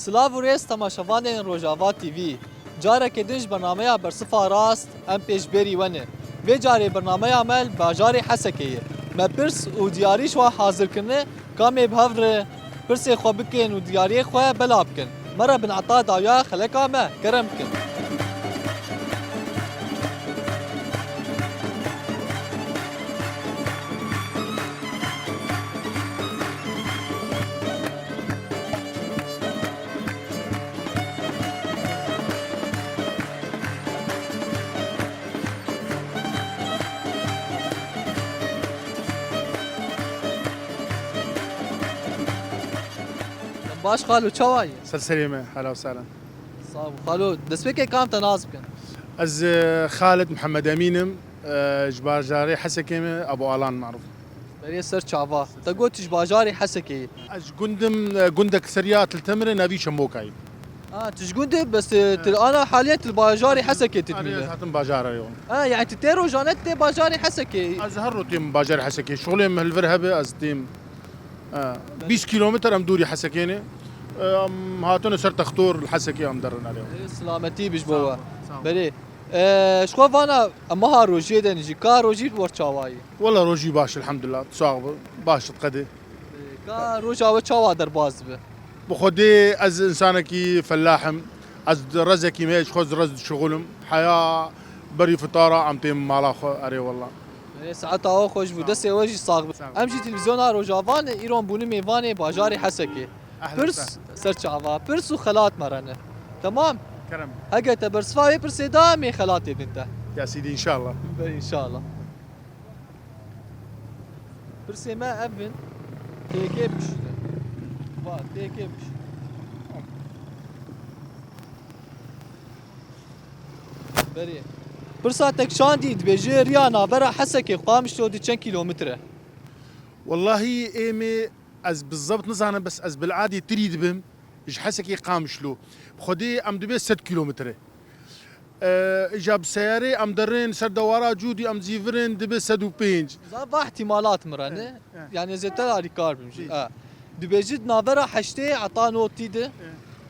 سلاف و ریز تماشاوانên Rojava TV. Carekê din ji bernameya Bersifa Rast em pêşberî wane. Vê carê bernameya me li bajarê Hesekê ye. Me pirs û diyarî ji wan hazirkirine kamê bi hev re pirsê xwe bikin û diyariyê xwe bela bikin. Me re bin eta dawiya xeleka me kerem bikin. باش خالو چاوایی؟ سلسليمة هلا وسهلا. صاحب خالو دسبكي كام تناز بكن؟ از خالد محمد امينم جبار جاري حسكيمة ابو الان معروف. بري سر چاوا تا قلت باجاري حسكي. از جندك سريات التمر نبي شموكاي. تشقود بس انا حاليا الباجاري حسكي تتميله. انا هاتم باجار اليوم. يعني تتيرو جانت باجاري حسكي. از هرو تيم باجاري حسكي شغلي من الفرهبه از تيم 20 كيلومتر ام دوري حسكينه هاتون سر تخطور الحسكي ام درنا اليوم. سلامتي بجبوا. بري شكون فانا اما ها روجي دنجي كا روجي ورچاواي. والله روجي باش الحمد لله صاغب باش تقدي. كا روجا وچاوا درباز به. بخدي از انسانكي فلاحم از رزكي ماش خذ رز شغلم حياه بري فطاره عم تيم مالاخ اري والله. ساعتها خوش بو دسي وجي صاغب. امشي تلفزيون روجافان ايران بوني ميواني باجاري حسكي. برس سرچاوا برس و خلات مرنه. تمام؟ كرم. اگه تبرسفاوي برسيدا مي خلاتي انت. يا سيدي ان شاء الله. ان شاء الله. برسي ما ابن تيكي بش. با تيكي بش. بري. برساتك شاندي دبيجي ريانا برا حسكي قامش لو دي 10 كيلومتر. والله ايمي از بالضبط نزانم بس از بالعادي تريد بهم ايش حسكي قامشلو بخدي ام دبي 7 كيلومتر اجاب سياري ام درين سر دوارا جودي ام زيفرين دبي 105 زابا احتمالات مرانه يعني زي ترى ريكار بمشي دبيجي نابرا حشتي عطا نوتي ده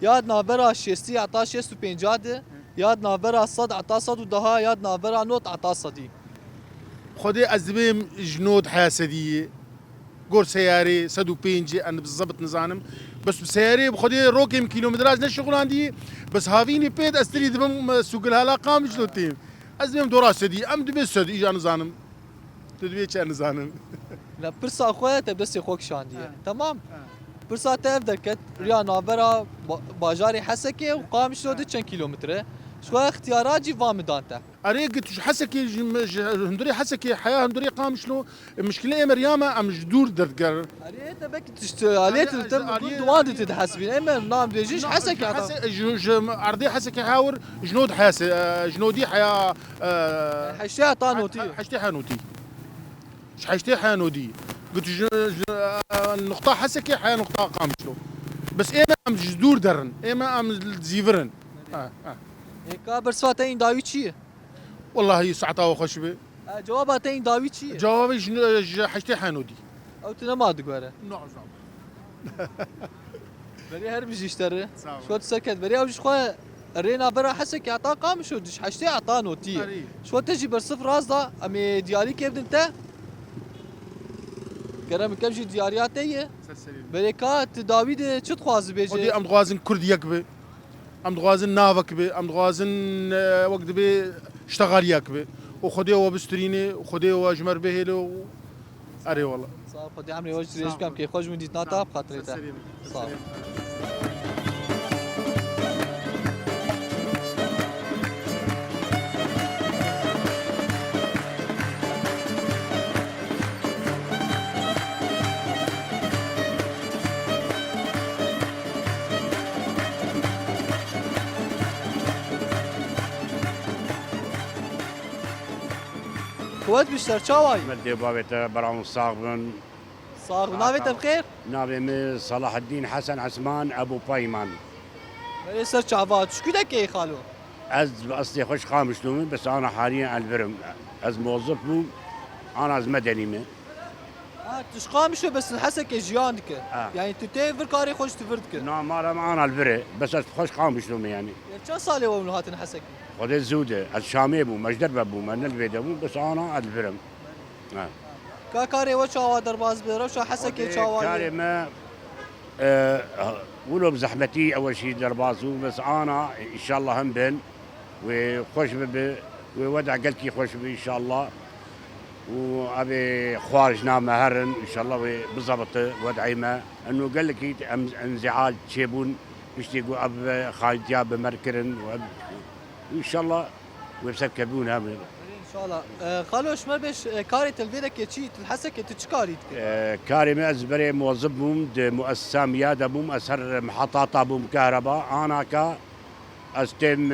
ياد نابرا شيستي عطا 65 ده ياد نابرا صد عطا صد ودها ياد نابرا نوت عطا صدي خدي از دبي جنود حاسديه قول سياري 105 انا بالضبط نزانم بس بسياري بخدي روكم كيلومتراج نشغل عندي بس هافيني بيت استري دبم سوق الهلاقه مش لو تيم ازمم دراسه ام دبي سد اجا نزانم تدبي كان نزانم لا برسا خويا تبس خوك شاندي تمام برسا تفدركت ريا نابرا باجاري حسكي وقام شلو 10 كيلومتر شو اختيارات جي فامدانتا اريق حسكي هندري حسكي حياه هندري قام شنو المشكله مريامه ام جدور درقر اريت بك عليت دوان تتحسبين اما نام بيجيش حسكي عرضي حسكي حاور جنود حاسه جنودي حياه حشتي طانوتي حشتي حانوتي حشتي حانودي قلت النقطه حسكي حياه نقطه قام شنو بس اما ام جدور درن اما ام زيفرن هيك برسفاتين داوي چیه؟ والله ساعتها وخشبه جواباتين داوي چیه؟ جوابي حشتي حانودي او تنما دقوره نعم بري هر بيجيشتره شو تسكت بري او شخوا رينا برا حسك عطا قام شو دش حشتي عطا نوتي شو تجي برصف راس دا امي دياري كيف انت كرم كم شي دياريات هي بري كات داوي چت خواز بيجي ام خوازن كرد يكبه ام دغازن نافك به ام دغازن وقت به اشتغال يكبه وخدي هو بستريني وخدي هو اجمر به له اري والله صافي خدي عمري وجه ريش كم كي خوش من ديت ناتا بخاطرته صافي كواد بيشتر شاواي مدي بابت برام صاغبن صار نافيت بخير نابي صلاح الدين حسن عثمان ابو بايمان يسر شعبات شو كده كي خالو از اصلي خوش قامش لومي بس انا حاليا على البرم از موظف بو انا از مدني تشقام شو بس حسك جيانك يعني تتفر كاري خوش تفردك نعم ما معنا الفري بس خوش قام شلوم يعني كم صالي ومن هات حسك خذ الزودة الشامي بو مجدر بابو من البيت بو بس أنا الفرم كاري وشوا درباز بروشا حسك شوا كاري ما ولو بزحمتي أول شيء دربازو بس أنا إن شاء الله هم بن وخوش وودع قلتي خوش إن شاء الله وابي خوارجنا مهرن ان شاء الله بالضبط ودعي ما انه قال لك انزعاج تشيبون مش تيقوا اب خالد بمركرن وان شاء الله وبسكبون هم ان شاء الله خالوش ما بيش كاري تلفيدك يشي تحسك تشكاري كاري ما ازبري موظف بوم مؤسسه مياده بوم اسهر محطات بوم كهرباء انا كا استم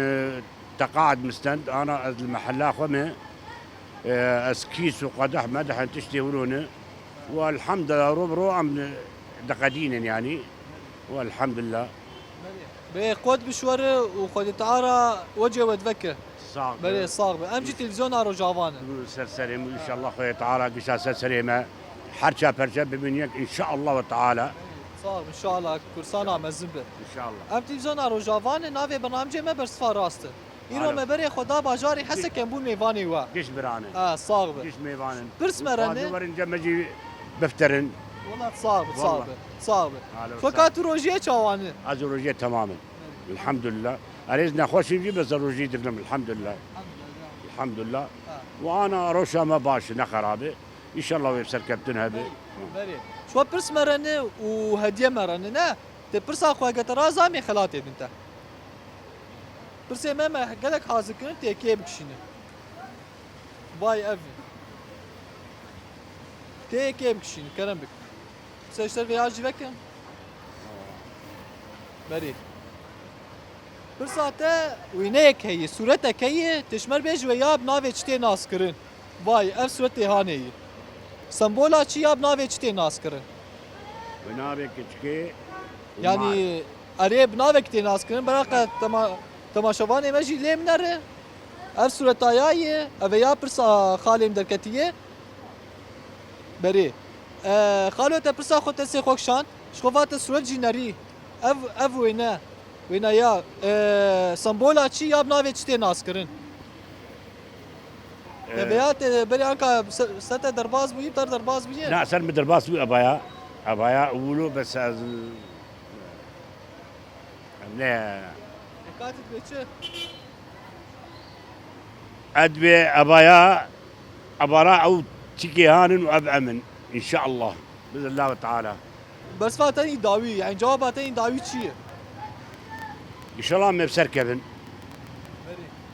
تقاعد مستند انا المحل خمه اسكيس وقدح مدح تشتهرونه والحمد لله ربرو عم دقدين يعني والحمد لله بقود بشوره وخد تعارى وجه وتفكر صعب بلي صاغبه امجي تلفزيون ارو جافانا سرسري ان شاء الله خويا تعالى قشا سرسري ما حرشا برشا بمنيك ان شاء الله وتعالى صاغ ان شاء الله كرسانا مزبه ان شاء الله ام تلفزيون ارو جافانا نافي برنامج ما برصفا راسته ایرو مبری خدا باجاری حس کم بون میوانی وا قش برانه صاغبه قش میوانن برس مرنه ورن جمجي بفترن والله صاغبه فكات روجيه چاوانه از روجيه تماما الحمد لله اريزنا خوش نجي بس روجيه درنا الحمد لله الحمد لله وانا روشا ما باش نخرابه ان شاء الله ويبسر كابتنها به شو برس مرنه وهديه مرنه نه تبرس اخو قطرا زامي خلاتي انت برسي ما قالك حاضر كنت تيكي بكشينه باي افي تيكي بكشينه كلام بك سيشتر فياجي بكن بري برساته وينيك هي صورتك هي تشمر بيج وياب نافي تشتي ناس كرن باي اف صورتي هاني سمبولا چي ياب نافي تشتي ناس كرن ونافي كتشكي يعني قريب نافي كتي ناس كرن براقه تماشاوانê me jî lê min re ev suretaya ye ev ya pirsa xalê min derketiye berê xalo te pirsa xwe te sê xwe kişand ji xwe te suret jî nerî ev wêne ya sembola çi ya navê çi tê naskirin ev ya te berê anka se te derbas bûyî ter derbas bûye لا سر مدرباس ابايا اولو بس از لا Dikkat et ادبي ابايا ابارا او تيكي هانن واب امن ان شاء الله باذن الله تعالى بس فاتني داوي يعني جواباتني داوي çi ان شاء الله ما بسركبن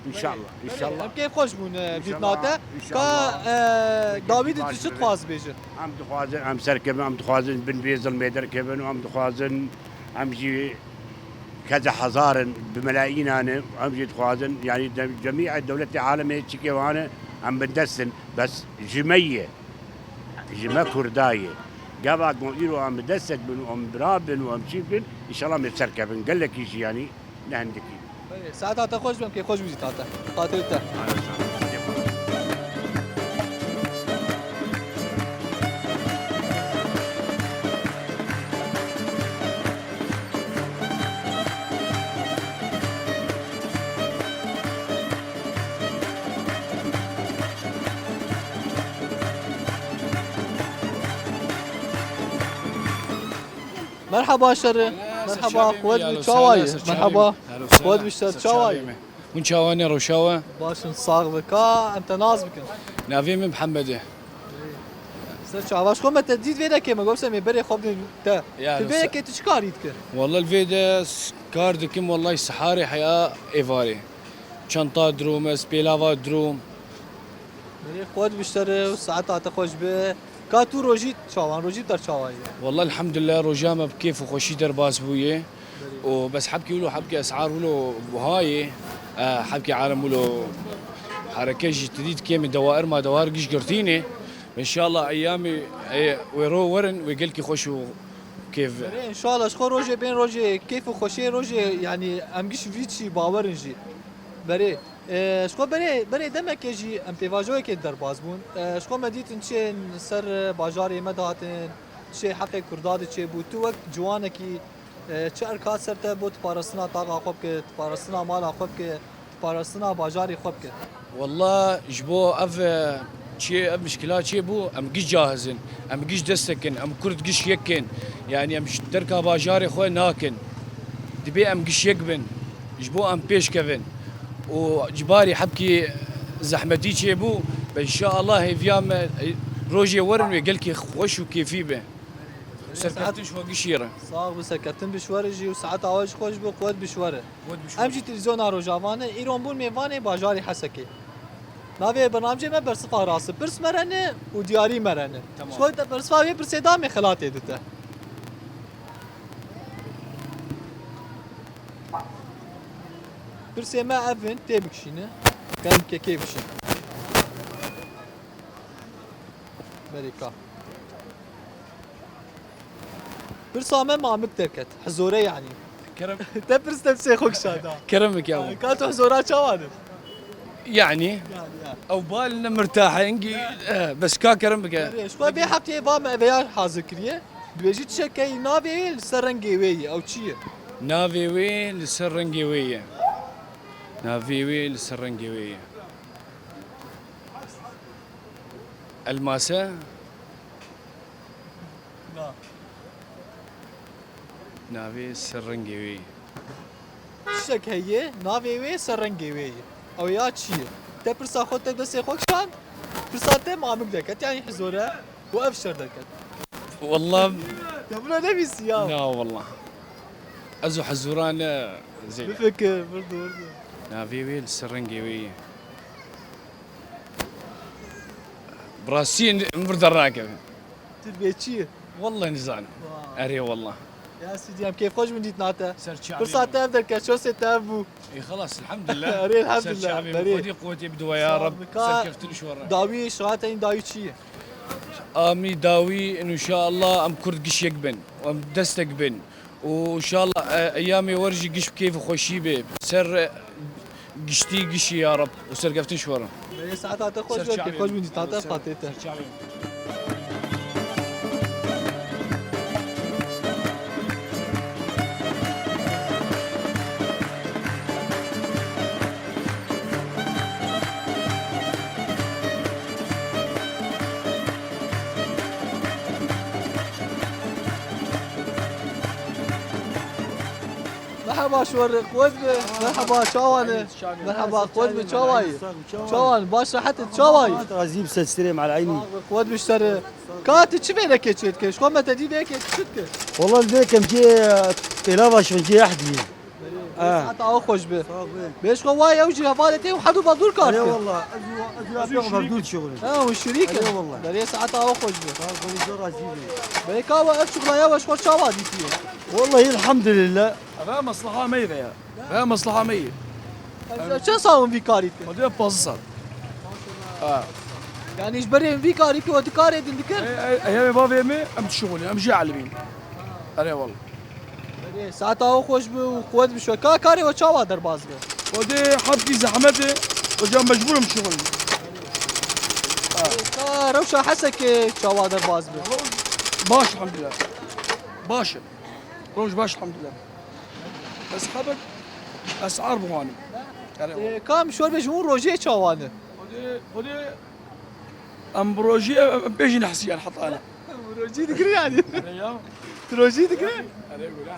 ان شاء الله ان شاء الله كيف خوش بون فيتناتا كا داوي تشت خواز بيجن عم دخوازن عم سركبن عم دخوازن بن بيزل ميدر كبن وعم دخوازن عم جي كذا حزارن بملايين انا عم جي دخوازن يعني جميع الدولات العالميه تشكي وانا عم بندسن بس جميه جما كردايه قبل قويرو عم بدسك بن وعم برابن وعم شيبن ان شاء الله ما بسركبن قال لك شيء يعني نعندك ساعتها تخوش بهم كي خوش بيزي تاتا قاتلته مرحبا شر مرحبا قواد بشواي مرحبا قواد بشتر شواي من شواني روشاوة باشن صاغ بكا انت ناز بكن نافي من محمد سر شواش خو متى تزيد فيدا كيما قوسه مي بري خوب تا فيدا كي تشكاريت كن والله الفيدا كاردكم والله السحاري حياة ايفاري شنطة دروم سبيلافا دروم بري قواد بشتر وساعتها تخوش به كاتو روجيت شوان روجيت در شواي والله الحمد لله رجامة بكيف وخشي درباس بويه وبس حبكي ولو حبكي اسعار ولو وهاي حبكي عالم ولو حركات جديد كيم دوائر ما دوائر قش قرتيني ان شاء الله ايامي ويرو ورن ويقلكي خوشو كيف ان شاء الله شخو روجي بين روجي كيف وخوشي روجي يعني ام قش فيتشي باورنجي بري شكون بري دمك يجي ام بيفاجوي كي درباز بون شكون ما ديت نشي سر باجاري مدهاتن شي حقي كرداد شي بو تو وقت جوانكي چه ارکات سر ته بود پارستنا تاقا خوب که پارستنا مالا خوب که پارستنا باجاری خوب که والله جبو شيء مشكلات شيء بو ام قش جاهزين ام قش دستكن ام كرد قش يكن يعني ام تركا باجاري خوي ناكن دبي ام قش يقبن جبو ام بيش كفن وجباري حبكي زحمتي شيء بو ان شاء الله هي فيام روجي ورن ويقلكي خوش وكيفي به سركتش فوق قشيره صاغ بسكتن بشورجي وساعات عواج خوش بو قوت بشوره امشي تلفزيون روجاوانه ايران بون ميوانه باجاری حسكي ناوی برنامج ما برصفا راس برس مرنه و دیاری مرنه شو تا برصفا وی برس دام خلات دته برس ما افن تبكشينه كان كيفشين بريكا برس ما مكتركت حزوره يعني كرم تبرس تبسي خوك شادا كرمك يا ابو كانت حزورات شوانب يعني او بالنا مرتاحه انجي بس كرم بك شو بي حبتي با بيان حاضر كريه بيجي تشكي نافي السرنجيوي او تشي نافي وي للسرنجيويه نافي وي للسرنجيويه الماسه نافي السرنجيويه شك هي نافي وي سرنجيوي او يا تشي تبرسا خوت بس خوك شان برساته ما مقدك يعني حزوره وابشر دكت والله تبلا نبي سيام لا والله ازو حزوران زين بفكر برضو نافي وي للسرنجيويه براسين مبردر راكب تبي تشي والله نزعنا اري والله يا سيدي ام كيف خوش من ديت ناتا سر شعبي برساته ابدك شو ستابو اي خلاص الحمد لله أري الحمد سر لله. شعبي أري. قوتي قوتي بدوا يا رب كا- سكفتني شو ورا داوي شغاته داوي تشي امي داوي انه ان شاء الله ام كرد قش يقبن وام دستك بن وان شاء الله ايامي ورجي قش كيف خوشي به سر قشتي قشي يا رب وسر قفتني شو ورا بس ساعات خوش سر شعبي. كيف خوش من ديت ناتا خاطيته سر شعبي. مرحبا شور قوت مرحبا شاوانه مرحبا قوت بشاواي شاوان باش حتى شاواي رازيب سلسلة مع العيني قوت بشتري كانت تشبينه كيتشيت كيش كون ما تجي بيك تشتك والله البيك مجي قلابة شو مجي أحدي حتى او خوش به بيش قواي اوجي هفالتي وحدو بدور اي كارت والله أزوا مبدول شغل اه والشريك أي والله. دري ساعات او خوش به رازيب بيكاوا اف شغله يا واش خوش شاوا دي فيه والله الحمد لله هذا مصلحة مية يا هذا مصلحة مية شو صار في كاريت ودي باصصات يعني ايش بري في كاريت وتكاري دندكر ايامي بابي امي ام تشغلي ام جي علمين انا والله ساعات او خوش به وقوت بشوي كاري وشاوا درباز به ودي حبكي زحمتي وجا مجبور بشغل روشا حسك شاوا درباز به باش الحمد لله باشا روج باش الحمد لله بس خبر اسعار بواني انا والله كام شور بجمهور روجي شاوانه ودي ام بروجي بيجي نحسي حط انا روجي دقري يعني ايام روجي دقري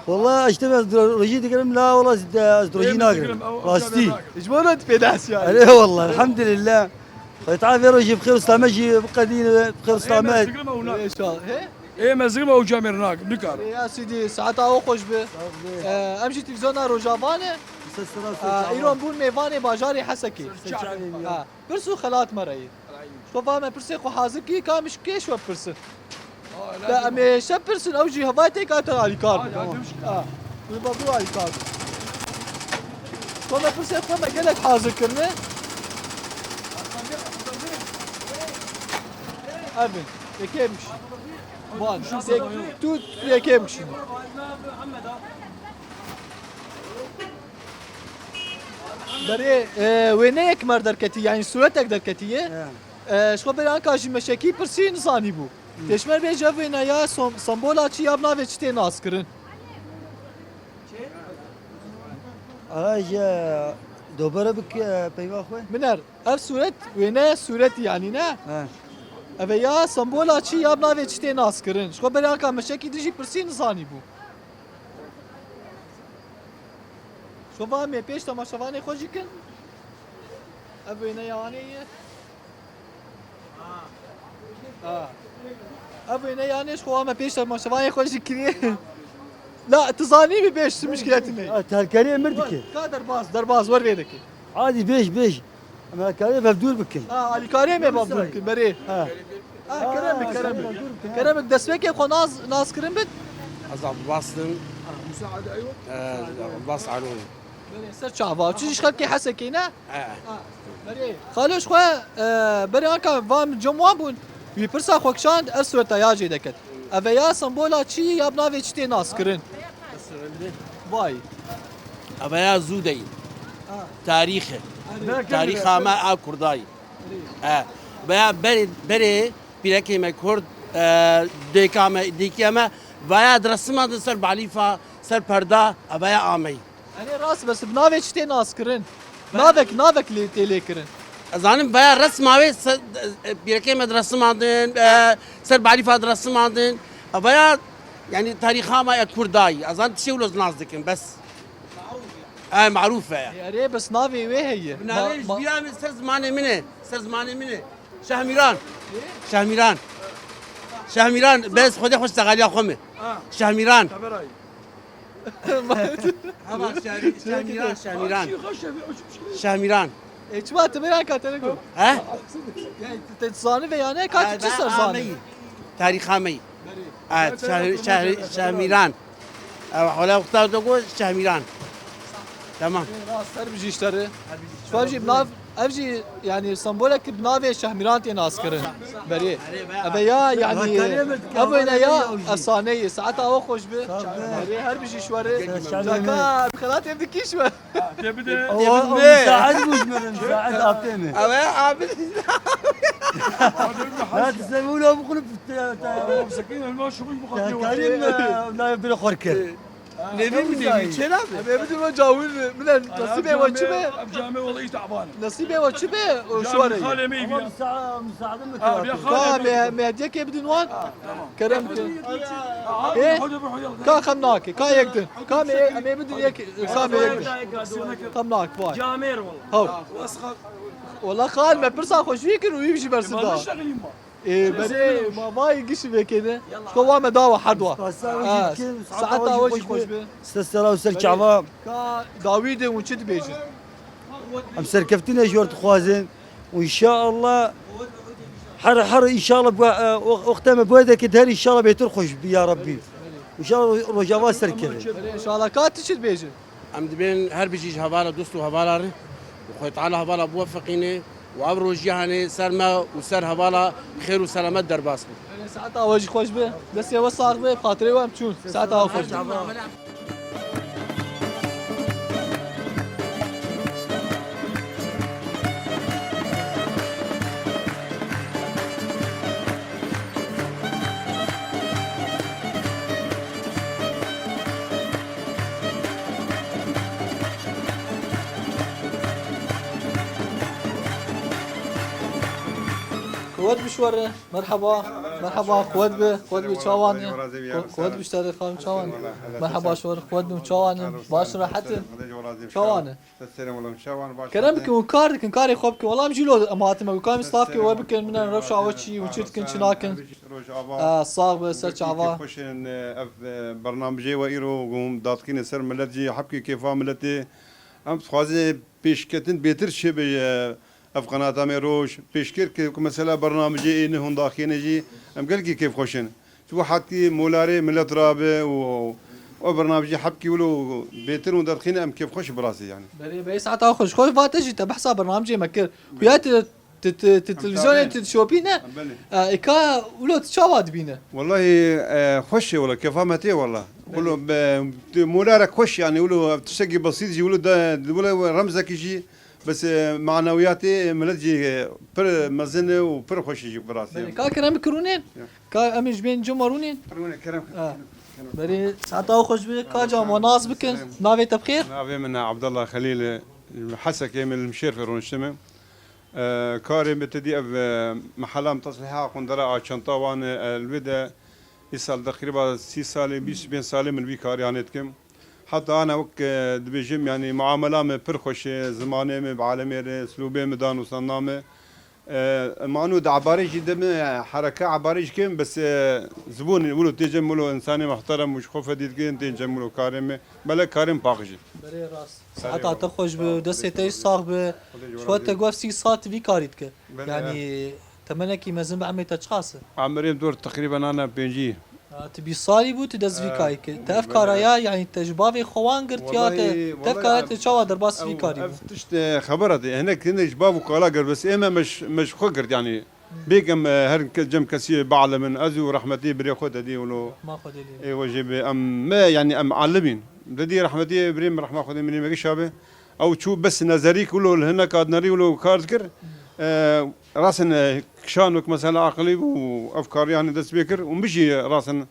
والله اشتبه روجي تقرم لا والله روجي ناقر راستي اجمالا تفيداس يعني اي والله الحمد لله يتعافى روجي بخير وسلامة بقدين بخير وسلامة ايش هي ايه مزرمه وجامر هناك بنكار يا سيدي ساعتها او خوش به امشي تلفزيون روجافانه ايران بون ميفانه باجاري حسكي برسو خلات مرأي شو فاهمه برسي خو حاضر كي كامش كيش وبرسن لا امي شب برسن اوجي هفايتي كانت على كارد بابو على كارد كما برسي خو ما قالك حاضر كرنا ابن يكيمش بان توت يكيمش بري وينك مر دركتي يعني صورتك دركتيه شو بري انك جي مشاكي برسي نزاني بو تشمر بيجا وينا يا سمبولا چي ابنا و چتي ناس كرن هاي دوباره بك بيوا خوي منر اف صورت وينا صورت يعني نا ها اف يا سمبولا چي ابنا و چتي ناس كرن شو بري انك مشاكي دجي برسي نزاني بو شو با مي پیش تماشاواني خوشی کن اف وينا يعني اف وينا يعني شو ما پیش تماشاواني خوشی كري لا تزاني بيش مشكلتنا تهالكاريه مردك درباز ور بيدك عادي بيش اما الكاريه بفدور بك علي كريم بابك بري كرمك دسوك خو ناس كريم بت أصعب باصن مساعد ايوه باص علون بري سر شعبا تشيش خلكي حسكينا بري خالوش خو بري انك فام جموابون بيبرسا خوكشاند اسوتا ياجي دكت افيا سمبولا چي يابنا و چتي ناس كرين باي أبايا زودي تاريخه ما كرداي بيا بري بيركي ما كرد ديكاما بيا درسما سر بعليفة سر بردا أبايا آمي انا راس بس بناوي چتي ناس كرين نافك لي تيلي كرين زانم بيا رسماوي بيركي ما درسما سر بعليفة درسما أبايا يعني تاريخها ما كرداي أظن تشيولوز ناس دكن بس معروفة يا ري بس نافي وين هي بناويش بيا من سر زماني منه شهميران بس خدي خوش تغالي خمه شهميران شهميران ايش ما تبينا كاتلقوا ها تتصاني ويانا كات تشسر زاني تاريخ عامي شهميران ولا وقتها تقول شهميران تمام راس سر بيجي اشتري شو بيجي بناف افجي يعني سمبولك بنافي شهميران تي ناس كرن بري ابيا يعني ابينا يا افسانيه ساعتها هو خوش به بري هر بيجي شوري جاكا خلات يبدي كيشوه تبدا مساعد مساعد اعطيني أبا عابد لا تسوي له بقول مسكين الماء شو كريم لا يبدو خركر نبي مني شنو ابي بدي ما جاول من نصيبي وشبه بجامع والله تعبان نصيبي وشبه وشوري خالي مي بيا مساعد يا خالي ما يديك يبدي نوان كرمت ايه كان خمناك كان يقدر كان امي بدي يك كان يقدر خمناك باي جامير والله هو واسخر والله خال ما برسا خوش فيكر ويمشي ما برسدا نشتغل يما ايه بري ما يقش بكده شو ما داوا حدوه ساعتها وجه خوش به استسرا وسر شعبان كان داوود وشد بيجي ام سركفتنا جورت خوازن وان شاء الله حر ان شاء الله وقتها ما بويدك دهر ان شاء الله بيترخش يا ربي ان شاء الله رجاوا سركل ان شاء الله كات تشد بيجي عم دبين هر بيجي هبالا دوستو هبالا وخيط على هبالا بوفقيني وابرو جهاني سلمى وسر هبالا خير وسلامات درباس ساعتها وجه خوش به بس يوصل به بخاطري وام تشوف ساعتها خوش به خوات بشوره مرحبا خوات بشوانه خوات بشتري خان شوانه مرحبا شور خوات بشوانه باش راحتن شوانه كلامك كاري خوبك والله مجيلو اماتما وكان ستافك وبكن من رفش عوشي وشيت كن شناكن صاغ سر شعبا خوشن برنامجي وايرو قوم داتكين سر ملتجي حبكي كيف ملتي ام خوازي بيشكتن بيتر شي افغانات اميروش بيشكر كي مثلا برنامجي انه هم داخلين جي ام قال كيف خوشن شو حكي مولاري ملت رابع وبرنامجي حبكي ولو بيتر وداخلين ام كيف خوش براسي يعني بري ساعتها خوش فاتجي تبع حساب برنامجي مكر ويات تلفزيون تشوبينه إكا ولو تشاواد بينه والله خوش والله كيف فهمتي والله ولو مولارك خوش يعني ولو تشقي بسيط يجي ولو ده رمزك يجي بس معنوياتي ملتجي بر مزنه وبر خوش يجي براسي كا كرام كرونين كا أمش بين جمرونين كرم بري ساعتها خوش بك كا جام وناس بكن نافي تبخير نافي من عبد الله خليل حسك من المشير في رونشتمه كاري بتدي محلام تصليحها قندرة شنطة وان الودا يسال تقريبا 6 سال 20 سال من بي كاري هانتكم حتى انا وك دبيجم يعني معامله من برخش زمانه من بعالمي اسلوبي مدان وصنامه معنود عباري جدا حركه عباري كم بس زبون يقولوا تيجم ولو انسان محترم مش خوف ديدكين تيجم ولو كارم بلا كارم باقجي بري راس ساعتها تخرج بدستي صاحب شو تقف 6 ساعات في كاريتك يعني تمنكي مازن بعمل تشخاص عمري دور تقريبا انا بيجي تبي صالي بو تدز في كايك تافكار يا يعني تجبابي خوان قرت يا تافكار تشوا درباس في كاري تشت خبرتي هناك كنا جباب وكالا قر بس اما مش خقرت يعني بيكم هر جم كسي بعلم من ازو رحمتي بري خد دي ولو ما خد لي اي وجب ام ما يعني ام معلمين بدي رحمتي بريم رحمه خد مني ما شابه او تشوف بس نظري كله هنا كاد نري ولو كارذكر راسن كشانك مثلا عقلي وافكار يعني دس بيكر ومشي راسن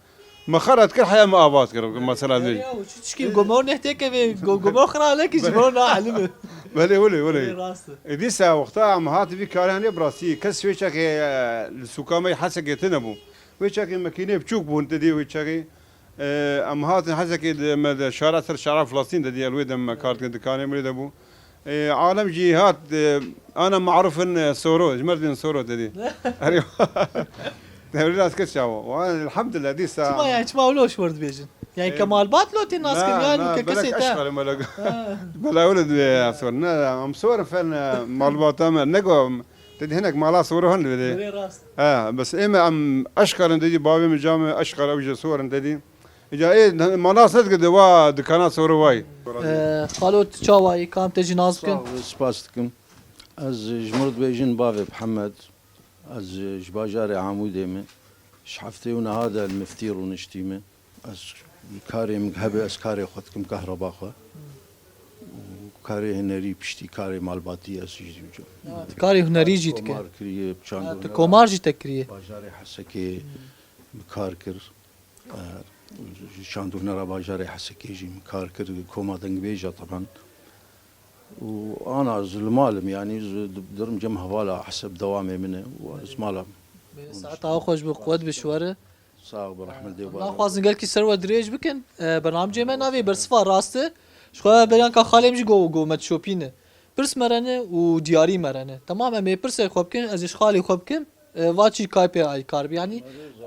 ما خرت كل حياه ما ابات كر مثلا ذي تشكي جمهور نحتاج جمهور خرا لك جمهور علمه ولي دي سا وقتها عم هات في كار يعني براسي كس ويشك السكامي حسك يتنبو ويشك ماكينه بتشوك بو انت دي ويشك ام هات حسك شارع شارع فلسطين دي الويد ام كارت كان مريد ابو عالم جهات انا معروف ان سورو جمردين سورو تدي ايوه الناس كشاو وانا الحمد لله دي ساعه ما يعني ما ولوش ورد بيجن يعني كمال باتلوتي الناس كمان ككسيتا بلا ولد صورنا ام صور فن مال باطم نقو تدي هناك مالا صورهن بدي بس اما ام اشكر دي بابي من جامع اشكر اوجه صور دي اجا ايه مناص قد وا دكانات صور واي قالوا تشاواي كان تجي نازكن سپاسكم از جمرد بيجن بابي محمد از جباجاري عمودي من شحفتي هذا المفتير ونشتيمه از كاري مذهبي از كاري خدكم كهرباء خو كاري هنري بشتي كاري مالباتي از جيجو كاري هنري جيتك كومار كريه بچاندو كومار جيتك كريه باجاري حسكي مكاركر شاندو هنا باجاري حسكي جي مكاركر كوما دنجبيجا طبعا وانا المالم يعني درم جم هوالا حسب دوامي منه وزماله ساعتها خوش بقوت بشوره صاغ برحمه دي الله خوازن قال كي سروا دريج بكن برنامج ما نافي برصفا راسته شخوا بيان كا خالي مش جو متشوبينه برس مرنه ودياري مرنه تمام مي برس خوبكن از خالي خوبكن واتشي كاي بي اي كارب يعني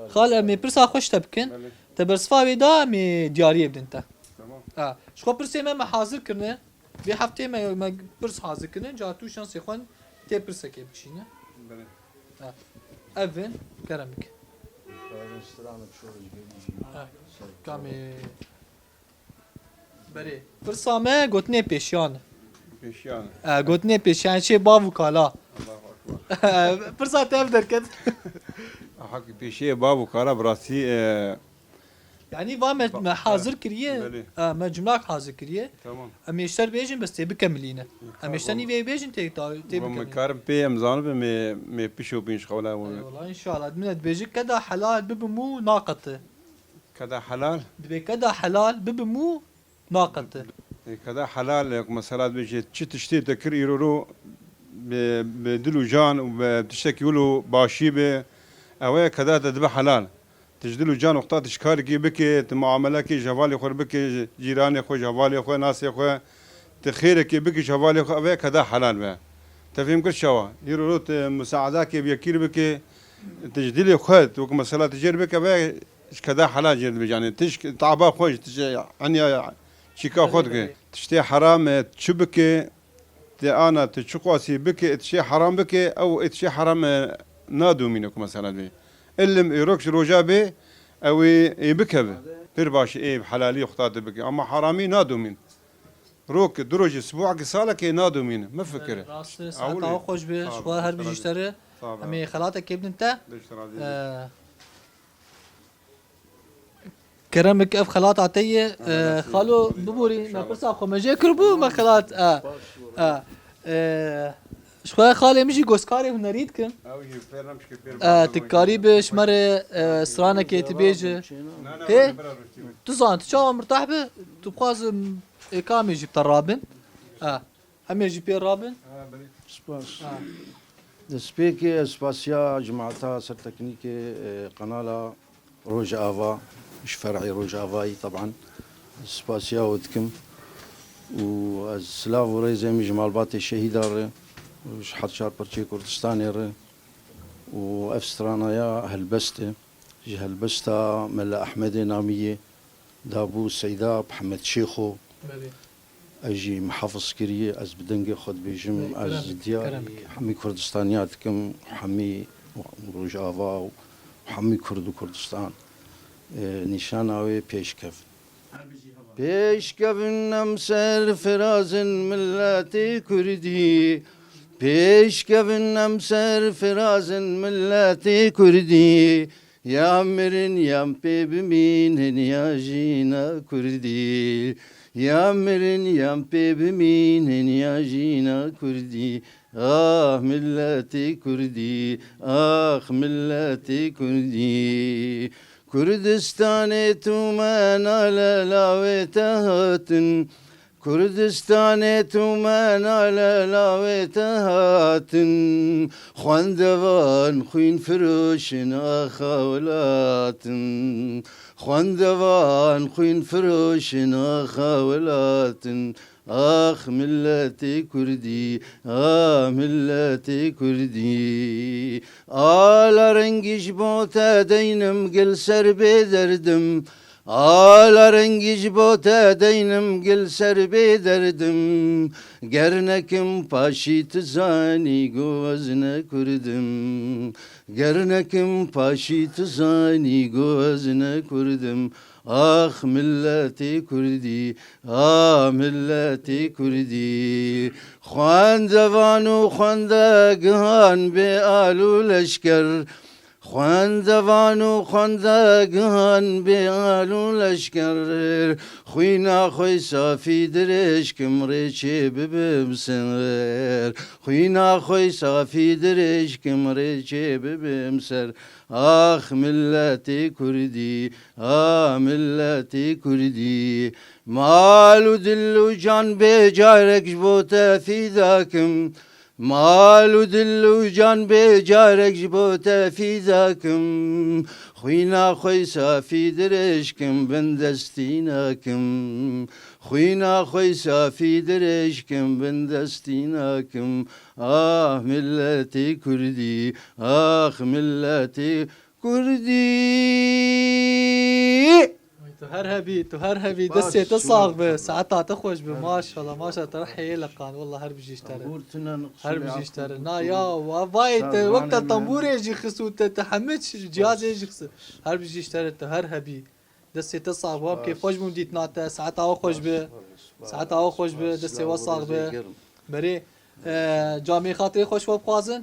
خال مي برس خوش تبكن تبرصفا ودا مي دياري بدنته تمام شخوا برس ما حاضر كرنه bir haftaya me pırs hazır kının catu şans yapan te pırsa ke bişine. Evin keramik. Kami bari pırsa me gotne peşyan. Peşyan. Gotne peşyan şey bavu kala. Pırsa te evderket. Hak peşe bavu kala brasi يعني va me hazır kiriye me cümlak hazır kiriye tamam em işler bejin bes te bikemeline em işten ve bejin te بكمل كارم بي ام زانب مي بيشو بين شغله والله ان شاء الله من بيجي كذا حلال ببمو ناقته كذا حلال دبي كذا حلال ببمو ناقته كذا حلال مثلا بيجي تشتي تكر يرورو بدلو جان وبتشتكي يقولوا باشي به او كذا تذبح حلال تجدلو جان وقتا تشكاركي بكي معاملكي جوالي خور بكي جيراني خو جوالي خو ناسي خو تخيركي بكي جوالي خو ابي كذا حلال به تفهم كل شوا يرورو مساعداك بيكير بكي تجدلي خد وك مثلا تجير بك ابي كذا حلال جير يعني تش تعبا خوش عني شيكا خدك تشتي حرام تشبكي انا تشقوسي بكي تشي حرام بكي او تشي حرام نادو منك مثلا بي اللي يروكش روجابي او يبكب بير باش ايه بحلالي خطات بك اما حرامي نادو من روك دروج اسبوع كسالك نادو مين ما فكره راست ساعتا خوش به شوار هر بجيشتره همي خلاتك كيبن انت كرمك اف خلات عطيه خالو ببوري ما برسا خو مجي كربو ما خلات شوي خالي مجي جوسكاري هنريد كم تكاري بشمر سرانه كي تبيج هي تزان تشاو مرتاح به تبخاز كام يجي بترابن هم يجي بير رابن سباس دسبيكي سباسيا جماعتها سر تكنيكي قناة روج آفا مش فرعي روج آفاي طبعا سباسيا ودكم والسلاف وريزي جمال باتي الشهيدة وش حد شار برشي كردستاني وافسترانا يا هلبسته هلبستا ملا احمدي ناميه دابو سيدا محمد شيخو اجي محافظ كريه از بدنجي خد بيجم از ديار حمي كردستانيات كم حمي روجافا وحمي كردستان نشاناوي بيشكف نمسر فرازن ملاتي كردي نمسر فرازن ملاتي كردي يا مرن يا بمين يا جينا كردي يا مرن يا بمين يا جينا كردي ملتي كردي ملتي كردي كردستاني تومان على لاويتهاتن كردستاني تومان على لاويتهاتن خواندوان خوين فروشن أخاولاتن خواندوان خوين فروشن أخاولاتن ملتي كردي ملتي كردي على رنجش بوتا دينم قل سر بدردم على رنجش بوتا دينم قل سر بدردم قرنكم باشي تزاني قوزنا كردم قرنكم باشي تزاني قوزنا كردم ملتي كردي ملتي كردي خوان زوانو خوان داقهان بآلو لشكر خوان زوانو خوان داقهان بآلو لشكر خوينا خوي صافي درشكم ريشي ببمسر خوينا خوي صافي درشكم ريشي ببمسر ملتي كردي ملتي كردي مال دلو جان بجارك جبوتا في ذاكم مال دلو جان بجارك جبوتا في ذاكم خوينا خوي صافي درشكم بندستيناكم خوينا خوي صافي درشكم بندستيناكم ملتي كردي ملتي كردي تهرهبي دسي تصاغ به ساعتها تخوش به ما شاء الله ما شاء الله ترحي لقان والله هرب يجي يشتري هرب يجي يشتري نا يا وفايت وقت الطنبور يجي خسو تحمتش جهاز يجي خسو هرب يجي يشتري تهرهبي دسي تصاغ واب كيف خوش بمديت ناتا ساعتها خوش به ساعتها خوش به دسي وصاغ به بري جامعي خاطري خوش واب خوازن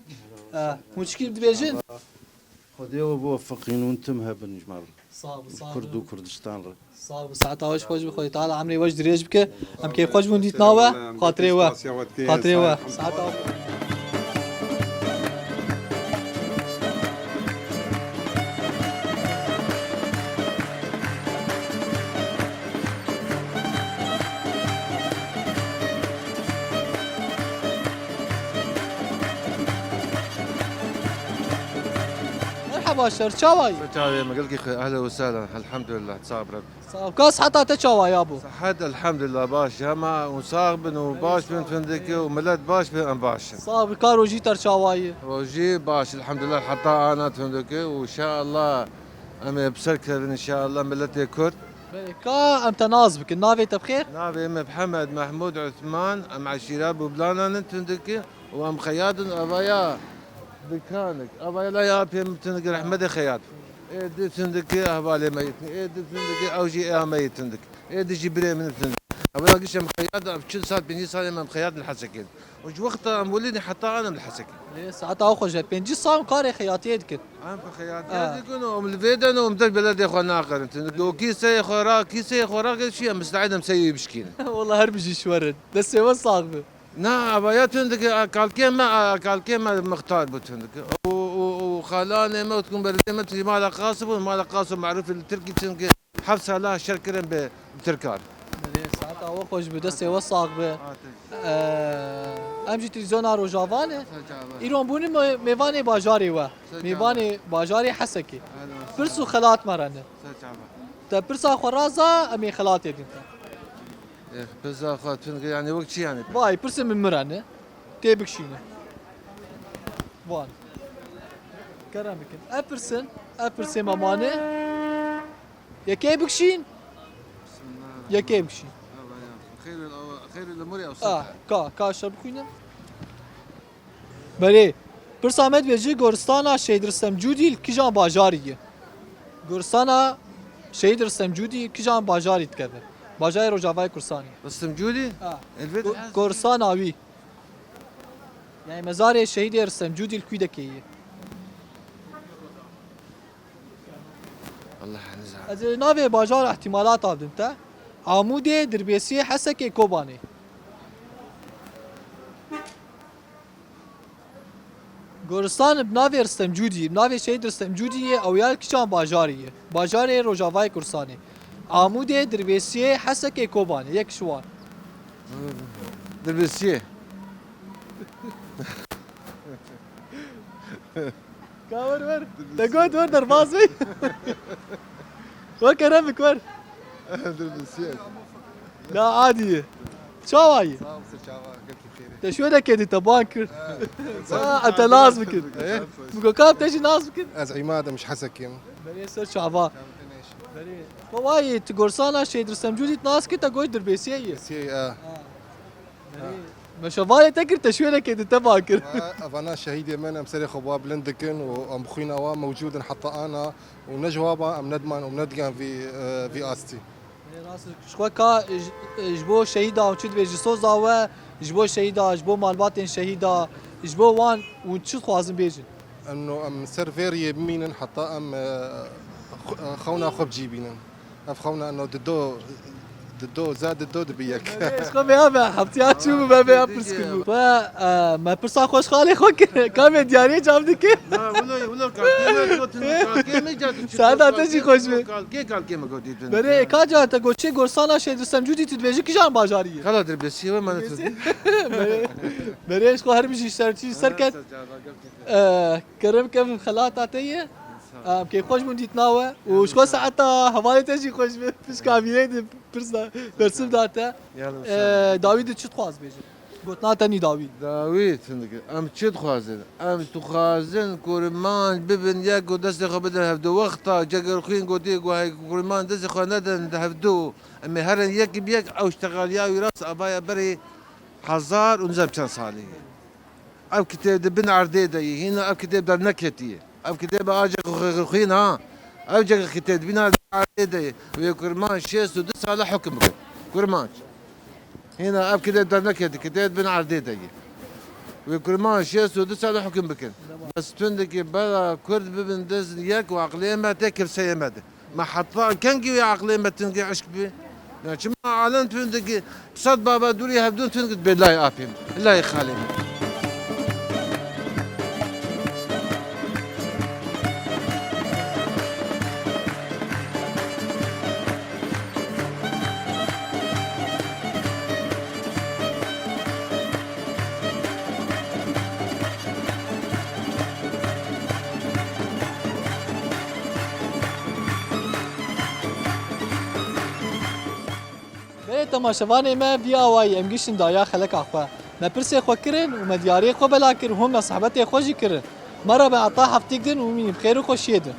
مشكل بدبيجن خدي وبوفقين وانتم هبن جمال صعب كرد وكردستان صعب ساعتها واش خوش بخوي تعال عمري واش دريج بك ام كيف خوش بنديت ناوه خاطري وا ساعتها مرحبا شرشاوي شرشاوي ما قلت اهلا وسهلا الحمد لله تصاب رب صاب كاس حتى تشاوي يا ابو صحت الحمد لله باش هما وصاغبن وباش بن فندقي وملات باش بن باش صاب كارو جي ترشاوي وجي باش الحمد لله حتى انا فندقي وان شاء الله ام بسركر ان شاء الله ملتي كرد كا ام تنازبك النافي تبخير نافي ام محمد محمود عثمان ام عشيراب وبلانا فندقي وام خياط ابايا دكانك ابايا لا يا بيم تندق احمد خياط دي تندق اهبالي ميت دي تندق اوجي ميت تندق دي جبري من تندق أبويا قش مخياط بكل سال 50 سنة مخياط الحسكين وش وقتها مولدني حتى أنا من الحسكين ساعتها أخو جا 50 سال كاري خياطية دكت أنا بخياط يكونوا من الفيدن ومدل بلد يا أخوان آخر لو كيسة خورا كيسة خورا كل شيء مستعد مسوي بشكينا والله هربجي شورد بس هو صاغبه نا أبويا تندك كالكيما مختار بتندك وخالاني ما تكون بلدي ما تجي مالها قاصب ومالها قاصب معروف التركي تندك حبسها لا شركرن بتركار ساعتها أخو جا بس هو صاغبه امجی تلویزیون روجاوانه ایران بونی میوانی باجاری و میوانی باجاری حسکی پرسو خلات مرنه تا پرسا خرازا امی خلات یدین تا بس اخواتون يعني وقت شي يعني وای پرس من مرنه تبکشینه وان کرم بکن اپرسن مامانه یکی بکشین یکی بکشین خير الامور اوسطها کا شب خوینم بله پرس آمد بیجی گورستانا شهید رستم جودی کجان باجاریه گورستانا شهید رستم جودی کجان باجاری تکرده باجای روجاوای کرسانی رستم جودي الفيد گورستاناوی yani mezar şehid رستم جودی الکویدکیه الله حنزع از ناوی باجار احتمالات آبدن تا عمود دربیسی حسک کوبانی گورستان بناوی رستم جودی بناوی شهید رستم جودی اویال کشان باجاریه باجار روجاوای کرسانی عمود دربیسی حسک کوبانی یک شوان دربسيه كاور ور تقعد ور دربازي وكرمك ور دربسيه لا عادي شو هاي شو ده كده تبانك انت لازم كده بقول كاب تجي ناس كده از عماد مش حسكم بري سر شعبان بري واي تقرصانا شي درسم جودي ناس كده تقول دربيسيه سي مش فالي تكر تشويله كده تباكر افانا شهيد يمن امسري خباب لندكن وام خوينا وا موجود حتى انا ونجوابا ام ندمان ومندقان في استي شخوا كا جبو شهيدا وتشد بيجي صوزا و جبو شهيدا جبو مالباتين شهيدا جبو وان وتشد خوازن بيجي انه ام سيرفير يمين حتى ام خونا خب جيبين اف خونا انه ددو زاد ددو دبيك شخوا بيا حبتيات شو ما بيا برسكلو ما برسا خوش خالي خوك كام دياري جابدك لا ولا كالكيما جات ساعات تجي خوش بي كالكيما قودي بري كاجا تقول شي غورسانا شي درسم جودي تدبيجي كجان باجاريه خلاص دربسيه وما نتفهم بري شخوا هربجي سرتي سركت كرم كم خلات عطيه كي خوش من ديتناوه وشكو ساعتها هوالي تجي خوش فيش كابينه برسا برسم داتا داوود چت خواز بيجي قلت تاني داوود ام تشد خوازن ام تخازن كورمان ببن ياكو دس خو بدل هفدو وقتا جاكر خوين قوتي قوي كورمان دس خو ندن هفدو ام هرن يك بيك او اشتغل يا وراس ابايا بري حزار ونزب كان صالي او كتاب بن عرديدي هنا او كتاب در نكتي او كتاب اجا خوين ها او جاك كتاب بن عرديدي ويكورمان شيس ودس على حكمك كورمان هنا اب كده درنا كده بن عرديدي وكرمان شيس ودس على حكم بكن بس تندك بلا كرد ببن دز ياك وعقليه ما تكر سيمد ما حطا كان جي عقليه ما تنقي عشق بي يعني ما علن تندك صد بابا دوري هبدون تندك بالله ابيم الله يخالي تماشواني ما بيا واي ام گشتن دايا خلق اخوا ما برسي خو كرن وما دياري خو بلا كر هم صحبتي خو جي كرن مره بعطا حفتي كدن ومين بخير خو شيدن